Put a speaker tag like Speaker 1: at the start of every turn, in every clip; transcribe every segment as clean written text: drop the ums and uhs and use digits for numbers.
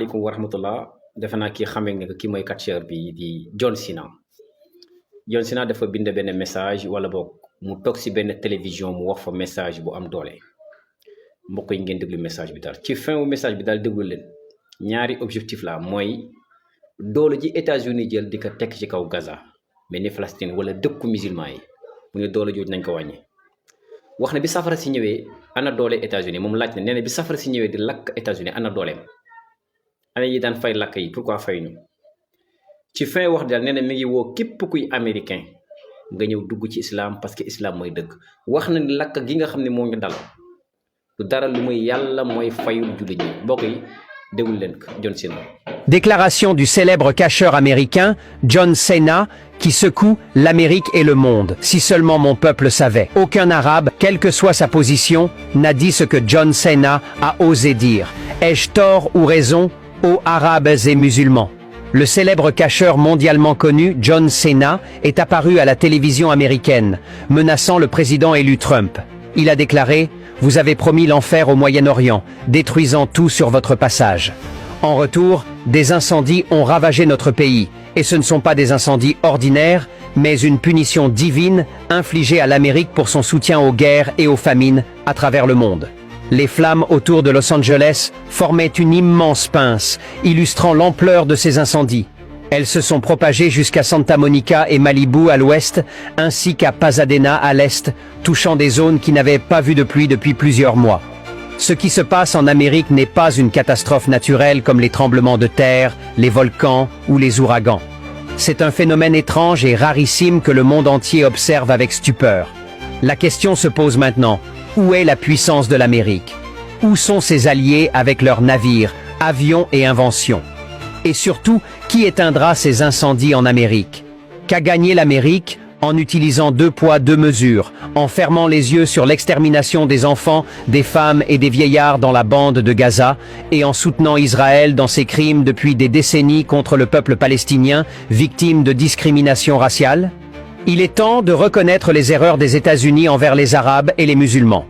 Speaker 1: asalaamaaleykum wa rahmatullah defe naa kii xamee nga kii mooy catcheur bi di John Cena. John Cena dafa bind benn message wala boog mu toog si benn télévision mu wax fa message bu am doole mbokk yi ngeen déglu message bi daal ci fin wu message bi daal déglu leen ñaari objectif la mooy doole ji États-Unis jël di ko teg ci kaw Gaza mais ni Palestine wala dëkku musulman yi mu ne doole jooju nañ ko wàññi. wax na bi safara si ñëwee ana doole États-Unis moom laaj na nee na bi safara si ñëwee di lakk États-Unis ana dooleem ana yi daan fay lakk yi pourquoi fay ñu ci fin wax daal nee na mi ngi woo képp kuy américain nga ñëw dugg ci islam parce que islam mooy dëgg wax na ni lakk gi nga xam ne moo ñu dal du dara lu muy yàlla mooy fayul jullit ñi mbokk yi déglu leen ko John Cena.
Speaker 2: Déclaration du célèbre cacheur américain John Cena qui secoue l'Amérique et le monde. Si seulement mon peuple savait. Aucun arabe, quelle que soit sa position, n'a dit ce que John Cena a osé dire. Ai-je tort ou raison, ô arabes et musulmans? Le célèbre cacheur mondialement connu John Cena est apparu à la télévision américaine, menaçant le président élu Trump. Il a déclaré « Vous avez promis l'enfer au Moyen-Orient, détruisant tout sur votre passage. » En retour, des incendies ont ravagé notre pays, et ce ne sont pas des incendies ordinaires, mais une punition divine infligée à l'Amérique pour son soutien aux guerres et aux famines à travers le monde. Les flammes autour de Los Angeles formaient une immense pince, illustrant l'ampleur de ces incendies. Elles se sont propagées jusqu'à Santa Monica et Malibu à l'ouest, ainsi qu'à Pasadena à l'est, touchant des zones qui n'avaient pas vu de pluie depuis plusieurs mois. Ce qui se passe en Amérique n'est pas une catastrophe naturelle comme les tremblements de terre, les volcans ou les ouragans. C'est un phénomène étrange et rarissime que le monde entier observe avec stupeur. La question se pose maintenant, où est la puissance de l'Amérique? Où sont ses alliés avec leurs navires, avions et inventions? Et surtout, qui éteindra ces incendies en Amérique? Qu'a gagné l'Amérique en utilisant 2 poids 2 mesures, en fermant les yeux sur l'extermination des enfants, des femmes et des vieillards dans la bande de Gaza, et en soutenant Israël dans ses crimes depuis des décennies contre le peuple palestinien, victime de discrimination raciale? Il est temps de reconnaître les erreurs des États-Unis envers les Arabes et les musulmans.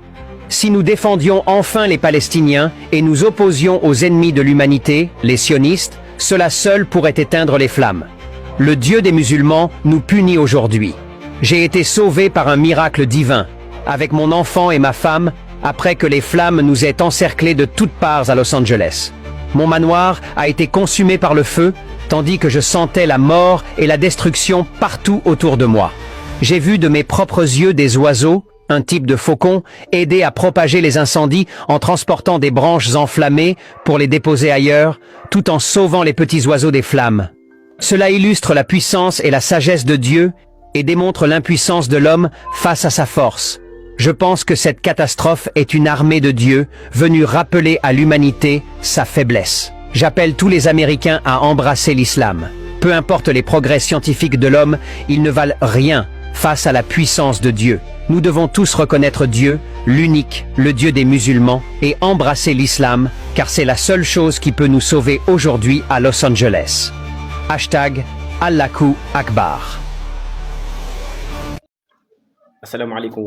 Speaker 2: Si nous défendions enfin les Palestiniens et nous opposions aux ennemis de l'humanité, les sionistes, cela seul pourrait éteindre les flammes. Le Dieu des musulmans nous punit aujourd'hui. J'ai été sauvé par un miracle divin, avec mon enfant et ma femme, après que les flammes nous aient encerclés de toutes parts à Los Angeles. Mon manoir a été consumé par le feu, tandis que je sentais la mort et la destruction partout autour de moi. J'ai vu de mes propres yeux des oiseaux, un type de faucon, aider à propager les incendies en transportant des branches enflammées pour les déposer ailleurs, tout en sauvant les petits oiseaux des flammes. Cela illustre la puissance et la sagesse de Dieu et démontre l'impuissance de l'homme face à sa force. Je pense que cette catastrophe est une armée de Dieu venue rappeler à l'humanité sa faiblesse. J'appelle tous les Américains à embrasser l'islam. Peu importe les progrès scientifiques de l'homme, ils ne valent rien face à la puissance de Dieu. Nous devons tous reconnaître Dieu, l'unique, le Dieu des musulmans, et embrasser l'islam, car c'est la seule chose qui peut nous sauver aujourd'hui à Los Angeles. Hashtag Allahu Akbar.
Speaker 1: asalaamaaleykum